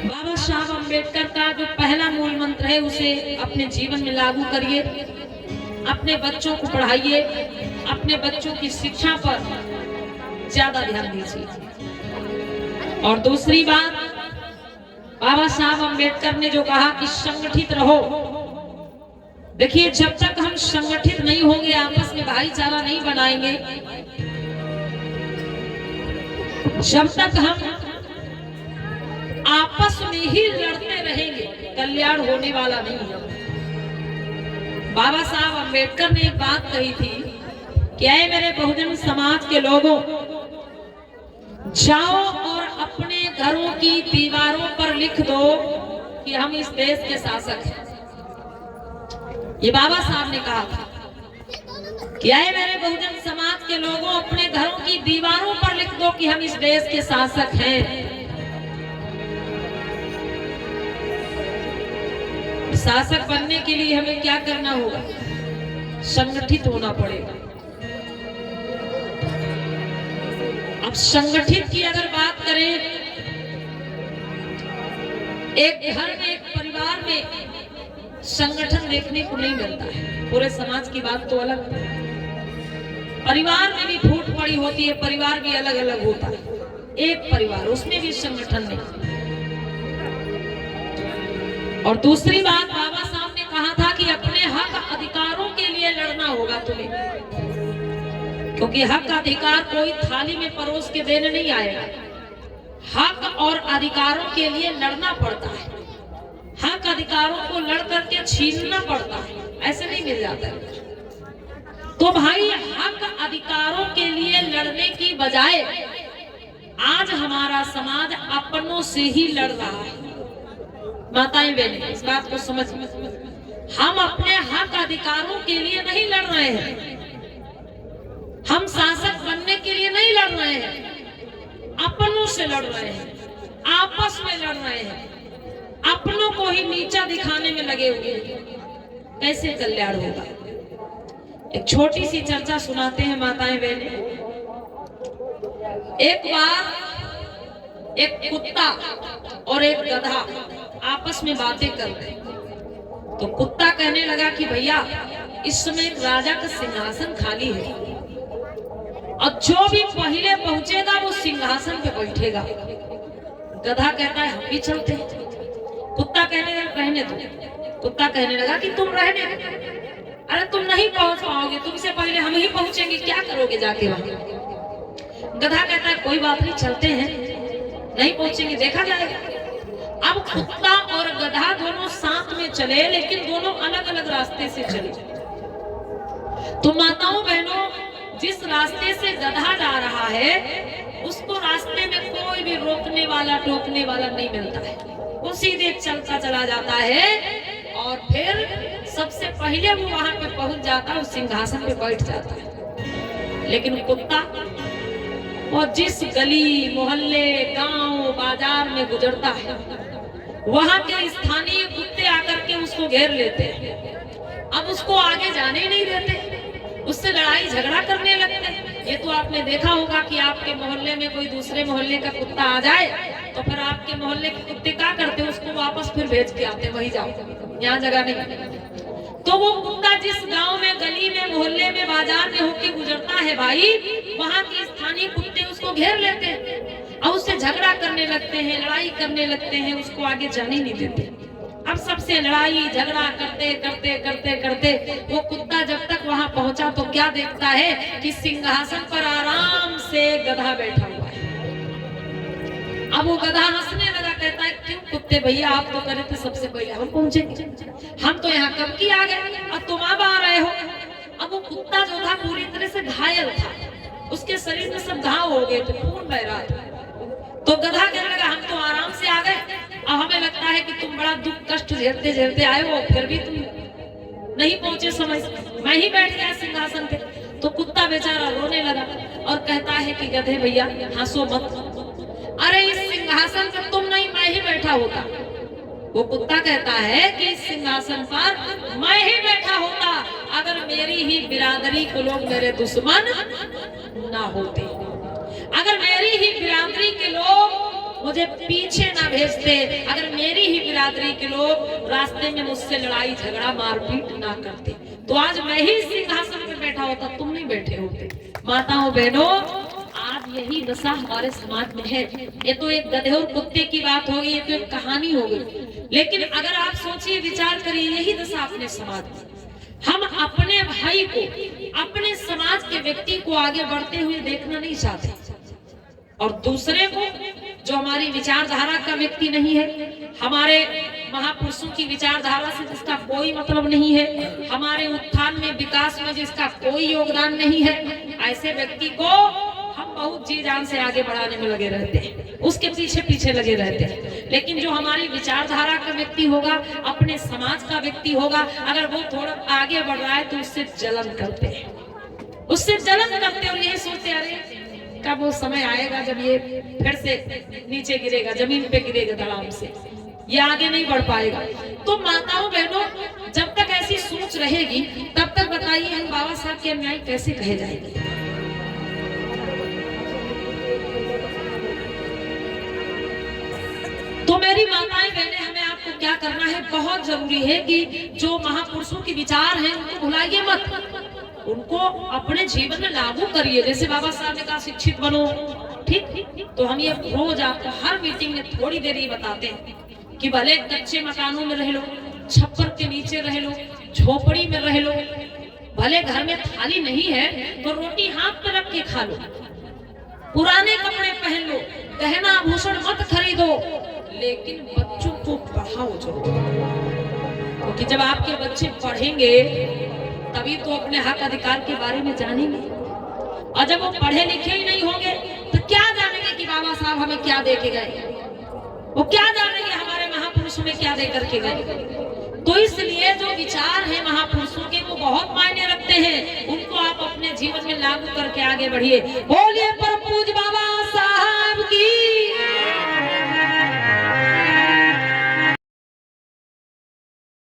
बाबा साहब अम्बेडकर का जो पहला मूल मंत्र है उसे अपने जीवन में लागू करिए, अपने बच्चों को पढ़ाइए, अपने बच्चों की शिक्षा पर ज्यादा ध्यान दीजिए। और दूसरी बात, बाबा साहब अम्बेडकर ने जो कहा कि संगठित रहो। देखिए, जब तक हम संगठित नहीं होंगे, आपस में भाईचारा नहीं बनाएंगे, जब तक हम आपस में ही लड़ते रहेंगे, कल्याण होने वाला नहीं है। बाबा साहब अम्बेडकर ने एक बात कही थी कि ऐ मेरे बहुजन समाज के लोगों, जाओ और अपने घरों की दीवारों पर लिख दो कि हम इस देश के शासक हैं। ये बाबा साहब ने कहा था कि ऐ मेरे बहुजन समाज के लोगों, अपने घरों की दीवारों पर लिख दो कि हम इस देश के शासक हैं। शासक बनने के लिए हमें क्या करना होगा? संगठित होना पड़ेगा। अब संगठित की अगर बात करें, एक घर में, एक परिवार में संगठन देखने को नहीं मिलता है। पूरे समाज की बात तो अलग, परिवार में भी फूट पड़ी होती है, परिवार भी अलग अलग होता है। एक परिवार, उसमें भी संगठन नहीं। और दूसरी बात, बाबा साहब ने कहा था कि अपने हक अधिकारों के लिए लड़ना होगा तुम्हें, क्योंकि हक अधिकार कोई थाली में परोस के देने नहीं आएगा। हक और अधिकारों के लिए लड़ना पड़ता है। हक अधिकारों को लड़ करके छीनना पड़ता है, ऐसे नहीं मिल जाता है। तो भाई, हक अधिकारों के लिए लड़ने की बजाय आज हमारा समाज अपनों से ही लड़ रहा है। माताएं बहनें, इस बात को समझ, हम अपने हक अधिकारों के लिए नहीं लड़ रहे हैं, हम शासक बनने के लिए नहीं लड़ रहे हैं, अपनों से लड़ रहे हैं, आपस में लड़ रहे हैं, अपनों को ही नीचा दिखाने में लगे हुए हैं। कैसे कल्याण होगा? एक छोटी सी चर्चा सुनाते हैं माताएं बहनें। एक बार एक कुत्ता और एक गधा आपस में बातें कर रहे। तो कुत्ता कहने लगा कि भैया, इस समय एक राजा का सिंहासन खाली है और जो भी पहले पहुंचेगा वो सिंहासन पे बैठेगा। गधा कहता है हम भी चलते हैं। कुत्ता कहने लगा रहने दो। कुत्ता कहने लगा कि तुम रहने दो, अरे तुम नहीं पहुंच पाओगे, तुमसे पहले हम ही पहुंचेंगे, क्या करोगे जाके वहां? गधा कहता है कोई बात नहीं, चलते हैं, नहीं पहुंचेंगे देखा जाएगा। अब कुत्ता और गधा दोनों साथ में चले, लेकिन दोनों अलग अलग रास्ते से चले। तो माताओं बहनों, जिस रास्ते से गधा जा रहा है उसको रास्ते में कोई भी रोकने वाला टोकने वाला नहीं मिलता है, वो सीधे चलता चला जाता है और फिर सबसे पहले वो वहां पे पहुंच जाता है, उस सिंहासन पे बैठ जाता है। लेकिन कुत्ता वो जिस गली मोहल्ले गांव बाजार में गुजरता है, वहां के स्थानीय कुत्ते आकर के उसको घेर लेते हैं। अब उसको आगे जाने नहीं देते, उससे लड़ाई झगड़ा करने लगते हैं। ये तो आपने देखा होगा कि आपके मोहल्ले में कोई दूसरे मोहल्ले का कुत्ता आ जाए तो फिर आपके मोहल्ले के कुत्ते क्या करते हैं? उसको वापस फिर भेज के आते, वही जाओ, यहाँ जगह नहीं। तो वो कुत्ता जिस गांव में, गली में, मोहल्ले में, बाजार में होके गुजरता है भाई, वहां के स्थानीय कुत्ते उसको घेर लेते हैं और उससे झगड़ा करने लगते हैं, लड़ाई करने लगते हैं, उसको आगे जाने नहीं देते। अब सबसे लड़ाई झगड़ा करते करते करते करते वो कुत्ता जब तक वहां पहुंचा तो क्या देखता है कि सिंहासन पर आराम से गधा बैठा हुआ है। अब वो गधा हंसने लगा, कहता है क्यों कुत्ते भैया, आप तो करे थे सबसे पहले हम पहुंचेंगे, हम तो यहाँ कब की आ गए और तुम अब आ रहे हो। अब वो कुत्ता जो था पूरी तरह से घायल था, उसके शरीर में सब घाव हो गए थे, खून बह रहा था। तो गधा कहने लगा हम तो आराम से आ गए, अब हमें लगता है कि तुम बड़ा दुख कष्ट झेलते झेलते आए हो, फिर भी तुम नहीं पहुंचे समय से, मैं ही बैठ गया सिंहासन पे। तो कुत्ता बेचारा रोने लगा और कहता है कि गधे भैया हंसो मत, अरे इस सिंहासन पर तुम नहीं, मैं ही बैठा होता। वो कुत्ता कहता है कि इस सिंहासन पर मैं ही बैठा होता अगर मेरी ही बिरादरी को लोग मेरे दुश्मन ना होते, अगर मेरी ही बिरादरी के लोग मुझे पीछे ना भेजते, अगर मेरी ही बिरादरी के लोग रास्ते में मुझसे लड़ाई झगड़ा मारपीट ना करते, तो आज मैं ही सिंहासन पर बैठा होता, तुम नहीं बैठे होते। माताओं बहनों, आज यही दशा हमारे समाज में है। ये तो एक गधे और कुत्ते की बात हो गई, ये तो एक कहानी हो गई, लेकिन अगर आप सोचिए, विचार करिए, यही दशा अपने समाज में। हम अपने भाई को, अपने समाज के व्यक्ति को आगे बढ़ते हुए देखना नहीं चाहते, और दूसरे को, जो हमारी विचारधारा का व्यक्ति नहीं है, हमारे महापुरुषों की विचारधारा से जिसका कोई मतलब नहीं है, हमारे उत्थान में, विकास में जिसका कोई योगदान नहीं है, ऐसे व्यक्ति को हम बहुत जी जान से आगे बढ़ाने में लगे रहते हैं, उसके पीछे पीछे लगे रहते हैं। लेकिन जो हमारी विचारधारा का व्यक्ति होगा, अपने समाज का व्यक्ति होगा, अगर वो थोड़ा आगे बढ़ रहा है तो उससे जलन करते हैं, उससे जलन करते हैं, और यही सोचते, अरे कब वो समय आएगा जब ये फिर से नीचे गिरेगा, जमीन पे गिरेगा धड़ाम से, ये आगे नहीं बढ़ पाएगा। तो माताओं बहनों, जब तक ऐसी सोच रहेगी, तब तक बताइए हम बाबा साहब के अन्याय कैसे कहे जाएंगे। तो मेरी माताएं बहनें, हमें आपको क्या करना है, बहुत जरूरी है कि जो महापुरुषों के विचार हैं उनको भुलाइए मत, उनको अपने जीवन में लागू करिए। जैसे बाबा साहब ने कहा, शिक्षित बनो, ठीक, तो हम ये रोज आपको हर मीटिंग में थोड़ी देर ये बताते हैं कि भले कच्चे मकानों में रह लो, छप्पर के नीचे रह लो, झोपड़ी में रह लो, भले घर में थाली नहीं है तो रोटी हाथ पे रख के खा लो, पुराने कपड़े पहन लो, गहना आभूषण मत खरीदो, लेकिन बच्चों को पढ़ाओ जरूर, क्योंकि जब आपके बच्चे पढ़ेंगे तभी तो अपने हक अधिकार के बारे में जानेंगे, और जब वो पढ़े लिखे ही नहीं होंगे तो क्या जानेंगे कि बाबा साहब हमें क्या दे के गए, वो क्या जानेंगे हमारे महापुरुष हमें क्या दे करके गए। तो इसलिए जो विचार है महापुरुषों के, वो बहुत मायने रखते हैं, उनको आप अपने जीवन में लागू करके आगे बढ़िए। बोलिए।